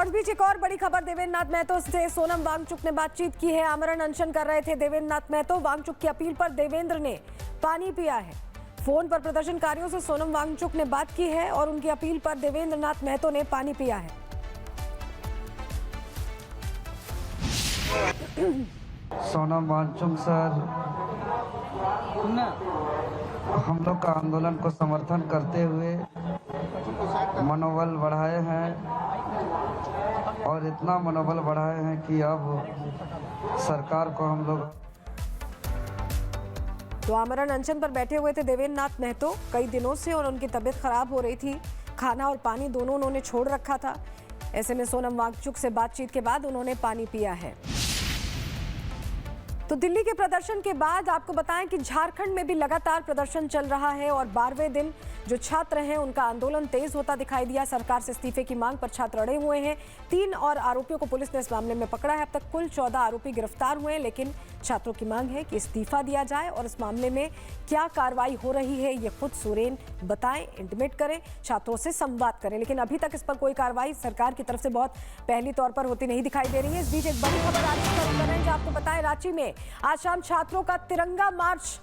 और इस बीच एक और बड़ी खबर, देवेंद्र नाथ महतो से सोनम वांगचुक ने बातचीत की है। आमरण अनशन कर रहे थे देवेंद्र नाथ महतो। वांगचुक की अपील पर देवेंद्र ने पानी पिया है। फोन पर प्रदर्शनकारियों से सोनम वांगचुक ने बात की है और उनकी अपील पर देवेंद्र नाथ महतो ने पानी पिया है। सोनम वांगचुक सर हम लोग का आंदोलन को समर्थन करते हुए मनोबल बढ़ाए हैं और इतना मनोबल बढ़ाए हैं कि अब सरकार को हम लोग। तो आमरण अनशन पर बैठे हुए थे देवेंद्र नाथ महतो कई दिनों से और उनकी तबीयत खराब हो रही थी। खाना और पानी दोनों उन्होंने छोड़ रखा था। ऐसे में सोनम वांगचुक से बातचीत के बाद उन्होंने पानी पिया है। तो दिल्ली के प्रदर्शन के बाद आपको बताएं कि झारखंड में भी लगातार प्रदर्शन चल रहा है और 12वें दिन जो छात्र हैं उनका आंदोलन तेज होता दिखाई दिया। सरकार से इस्तीफे की मांग पर छात्र अड़े हुए हैं। 3 और आरोपियों को पुलिस ने इस मामले में पकड़ा है। अब तक कुल 14 आरोपी गिरफ्तार हुए हैं, लेकिन छात्रों की मांग है कि इस्तीफा दिया जाए और इस मामले में क्या कार्रवाई हो रही है ये खुद सोरेन बताएं, इंटीमेट करें, छात्रों से संवाद करें। लेकिन अभी तक इस पर कोई कार्रवाई सरकार की तरफ से बहुत पहली तौर पर होती नहीं दिखाई दे रही है। इस बीच एक बड़ी खबर रांची से कर रहे हैं, जो आपको बताएं रांची में आज शाम छात्रों का तिरंगा मार्च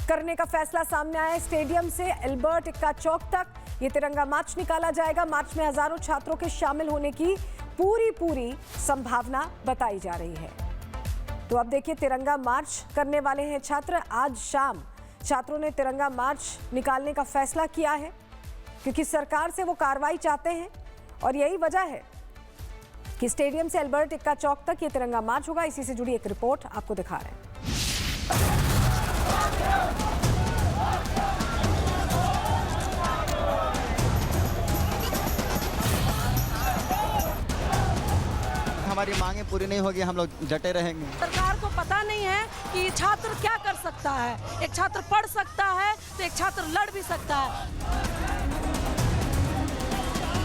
करने का फैसला सामने आया है। स्टेडियम से अल्बर्ट एक्का चौक तक ये तिरंगा मार्च निकाला जाएगा। मार्च में हजारों छात्रों के शामिल होने की पूरी संभावना बताई जा रही है। तो अब देखिए तिरंगा मार्च करने वाले हैं छात्र। आज शाम छात्रों ने तिरंगा मार्च निकालने का फैसला किया है क्योंकि सरकार से वो कार्रवाई चाहते हैं और यही वजह है कि स्टेडियम से अल्बर्ट एक्का चौक तक ये तिरंगा मार्च होगा। इसी से जुड़ी एक रिपोर्ट आपको दिखा रहे हैं। हमारी मांगे पूरी नहीं होगी, हम लोग डटे रहेंगे। सरकार को पता नहीं है कि छात्र क्या कर सकता है। एक छात्र पढ़ सकता है तो एक छात्र लड़ भी सकता है।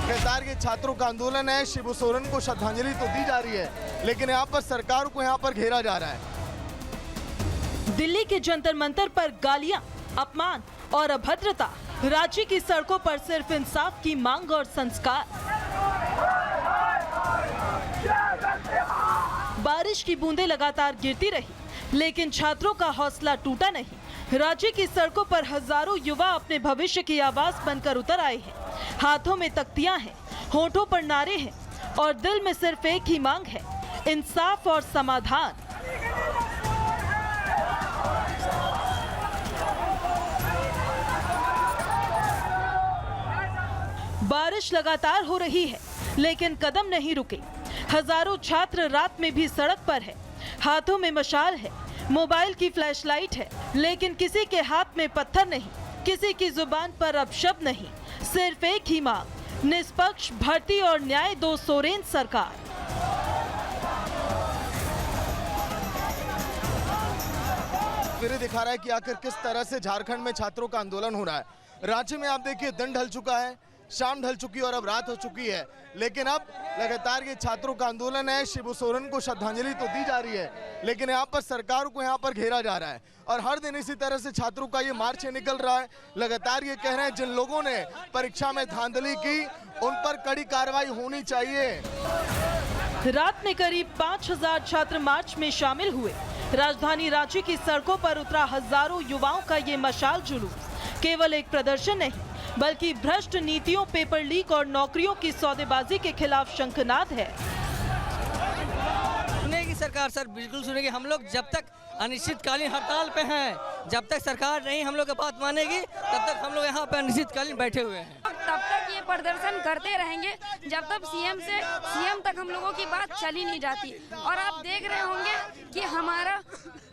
लगातार के छात्रों का आंदोलन है। शिबू सोरेन को श्रद्धांजलि तो दी जा रही है, लेकिन यहाँ पर सरकार को यहाँ पर घेरा जा रहा है। दिल्ली के जंतर मंतर पर गालियां, अपमान और अभद्रता। रांची की सड़कों पर सिर्फ इंसाफ की मांग और संस्कार। बारिश की बूंदें लगातार गिरती रही, लेकिन छात्रों का हौसला टूटा नहीं। राज्य की सड़कों पर हजारों युवा अपने भविष्य की आवाज बनकर उतर आए हैं। हाथों में तख्तियां हैं, होठों पर नारे हैं और दिल में सिर्फ एक ही मांग है, इंसाफ और समाधान। बारिश लगातार हो रही है, लेकिन कदम नहीं रुके। हजारों छात्र रात में भी सड़क पर है। हाथों में मशाल है, मोबाइल की फ्लैशलाइट है, लेकिन किसी के हाथ में पत्थर नहीं, किसी की जुबान पर अब शब्द नहीं, सिर्फ एक ही मांग, निष्पक्ष भर्ती और न्याय दो सोरेन सरकार। फिर दिखा रहा है कि आखिर किस तरह से झारखंड में छात्रों का आंदोलन हो रहा है। रांची में आप देखिए दिन ढल चुका है, शाम ढल चुकी है और अब रात हो चुकी है, लेकिन अब लगातार ये छात्रों का आंदोलन है। शिबू सोरेन को श्रद्धांजलि तो दी जा रही है, लेकिन यहाँ पर सरकार को यहाँ पर घेरा जा रहा है और हर दिन इसी तरह से छात्रों का ये मार्च निकल रहा है। लगातार ये कह रहे हैं जिन लोगों ने परीक्षा में धांधली की उन पर कड़ी कार्रवाई होनी चाहिए। रात में करीब 5000 छात्र मार्च में शामिल हुए। राजधानी रांची की सड़कों पर उतरा हजारों युवाओं का ये मशाल जुलूस केवल एक प्रदर्शन नहीं, बल्कि भ्रष्ट नीतियों, पेपर लीक और नौकरियों की सौदेबाजी के खिलाफ शंखनाद है। सुनेगी सरकार, सर बिल्कुल सुनेगी। हम लोग जब तक अनिश्चितकालीन हड़ताल पे हैं, जब तक सरकार नहीं हम लोग की बात मानेगी, तब तक हम लोग यहाँ पे अनिश्चितकालीन बैठे हुए हैं। तब तक ये प्रदर्शन करते रहेंगे जब तक सीएम तक हम लोगों की बात चली नहीं जाती। और आप देख रहे होंगे कि हमारा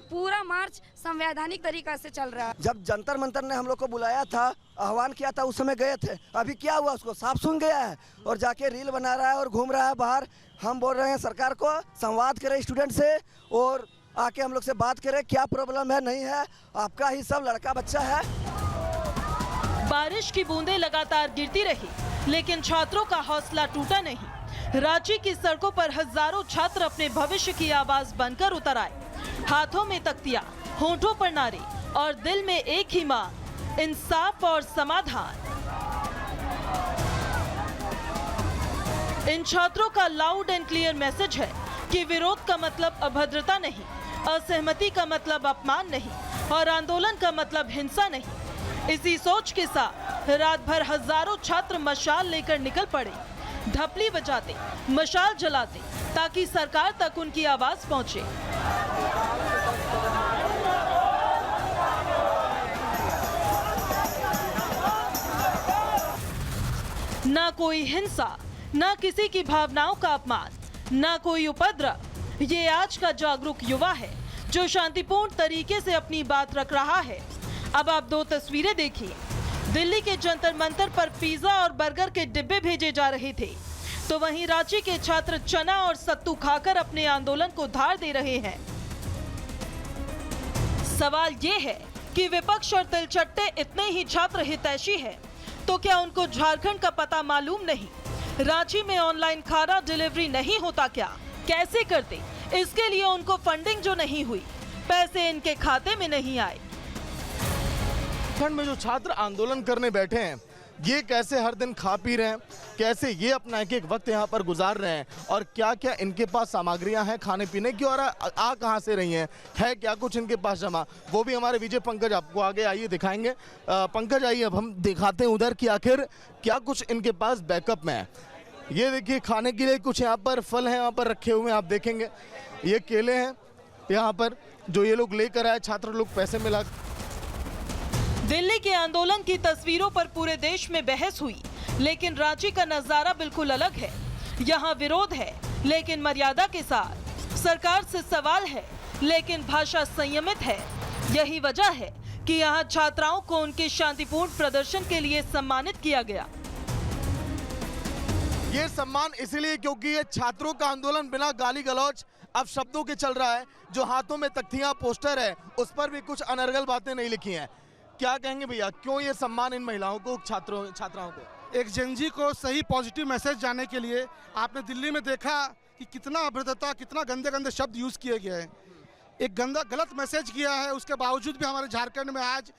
पूरा मार्च संवैधानिक तरीका से चल रहा है। जब जंतर मंतर ने हम लोग को बुलाया था, आह्वान किया था, उस समय गए थे। अभी क्या हुआ, उसको साफ सुन गया है और जाके रील बना रहा है और घूम रहा है बाहर। हम बोल रहे हैं सरकार को संवाद करे स्टूडेंट से और आके हम लोग से बात करे, क्या प्रॉब्लम है, नहीं है, आपका ही सब लड़का बच्चा है। बारिश की बूंदें लगातार गिरती रही, लेकिन छात्रों का हौसला टूटा नहीं। रांची की सड़कों पर हजारों छात्र अपने भविष्य की आवाज बनकर उतर आए। हाथों में तख्तियां, होठों पर नारे और दिल में एक ही मांग, इंसाफ और समाधान। इन छात्रों का लाउड एंड क्लियर मैसेज है कि विरोध का मतलब अभद्रता नहीं, असहमति का मतलब अपमान नहीं और आंदोलन का मतलब हिंसा नहीं। इसी सोच के साथ रात भर हजारों छात्र मशाल लेकर निकल पड़े, ढपली बजाते, मशाल जलाते, ताकि सरकार तक उनकी आवाज पहुंचे। ना कोई हिंसा, ना किसी की भावनाओं का अपमान, ना कोई उपद्रव। ये आज का जागरूक युवा है जो शांतिपूर्ण तरीके से अपनी बात रख रहा है। अब आप दो तस्वीरें देखिए। दिल्ली के जंतर मंतर पर पिज्जा और बर्गर के डिब्बे भेजे जा रहे थे, तो वहीं रांची के छात्र चना और सत्तू खाकर अपने आंदोलन को धार दे रहे हैं। सवाल ये है कि विपक्ष और तिलचट्टे इतने ही छात्र हितैषी हैं, तो क्या उनको झारखंड का पता मालूम नहीं? रांची में ऑनलाइन खाना डिलीवरी नहीं होता क्या? कैसे करते? इसके लिए उनको फंडिंग जो नहीं हुई, पैसे इनके खाते में नहीं आए। झारखंड में जो छात्र आंदोलन करने बैठे हैं, ये कैसे हर दिन खा पी रहे हैं, कैसे ये अपना एक वक्त यहाँ पर गुजार रहे हैं और क्या क्या इनके पास सामग्रियां हैं खाने पीने की और आ कहाँ से रही हैं, है क्या कुछ इनके पास जमा, वो भी हमारे विजय पंकज आपको आगे आइए दिखाएंगे। पंकज आइए, अब हम दिखाते हैं उधर कि आखिर क्या कुछ इनके पास बैकअप में है। ये देखिए खाने के लिए कुछ यहाँ पर फल हैं यहाँ पर रखे हुए हैं, आप देखेंगे ये केले हैं यहाँ पर जो ये लोग लेकर आए, छात्र लोग पैसे मिला। दिल्ली के आंदोलन की तस्वीरों पर पूरे देश में बहस हुई, लेकिन रांची का नजारा बिल्कुल अलग है। यहाँ विरोध है लेकिन मर्यादा के साथ, सरकार से सवाल है लेकिन भाषा संयमित है। यही वजह है कि यहाँ छात्राओं को उनके शांतिपूर्ण प्रदर्शन के लिए सम्मानित किया गया। ये सम्मान इसलिए क्योंकि ये छात्रों का आंदोलन बिना गाली गलौज अब शब्दों के चल रहा है। जो हाथों में तख्तियां पोस्टर है उस पर भी कुछ अनर्गल बातें नहीं लिखी हैं। क्या कहेंगे भैया, क्यों ये सम्मान इन महिलाओं को, छात्राओं को? एक जेनजी को सही पॉजिटिव मैसेज जाने के लिए आपने दिल्ली में देखा कि कितना अभद्रता, कितना गंदे गंदे शब्द यूज किए गए हैं। एक गलत मैसेज किया है, उसके बावजूद भी हमारे झारखंड में आज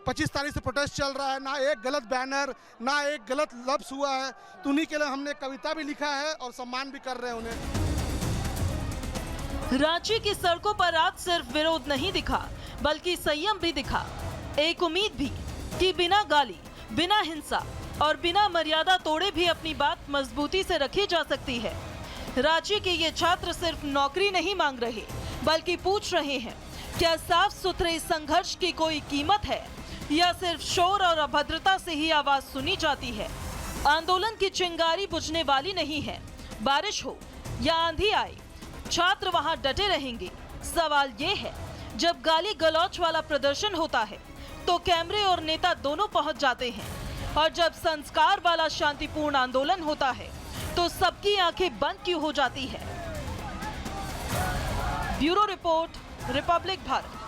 25 तारीख से प्रोटेस्ट चल रहा है। ना एक गलत बैनर, ना एक गलत लफ्ज हुआ है। तो उन्हीं के लिए हमने कविता भी लिखा है और सम्मान भी कर रहे हैं उन्हें। रांची की सड़कों पर आज सिर्फ विरोध नहीं दिखा, बल्कि संयम भी दिखा। एक उम्मीद भी कि बिना गाली, बिना हिंसा और बिना मर्यादा तोड़े भी अपनी बात मजबूती से रखी जा सकती है। रांची के ये छात्र सिर्फ नौकरी नहीं मांग रहे, बल्कि पूछ रहे हैं क्या साफ सुथरे संघर्ष की कोई कीमत है या सिर्फ शोर और अभद्रता से ही आवाज सुनी जाती है। आंदोलन की चिंगारी बुझने वाली नहीं है। बारिश हो या आंधी आए, छात्र वहां डटे रहेंगे। सवाल ये है, जब गाली गलौच वाला प्रदर्शन होता है तो कैमरे और नेता दोनों पहुंच जाते हैं, और जब संस्कार वाला शांतिपूर्ण आंदोलन होता है तो सबकी आंखें बंद क्यों हो जाती है? Bureau report, Republic Bharat.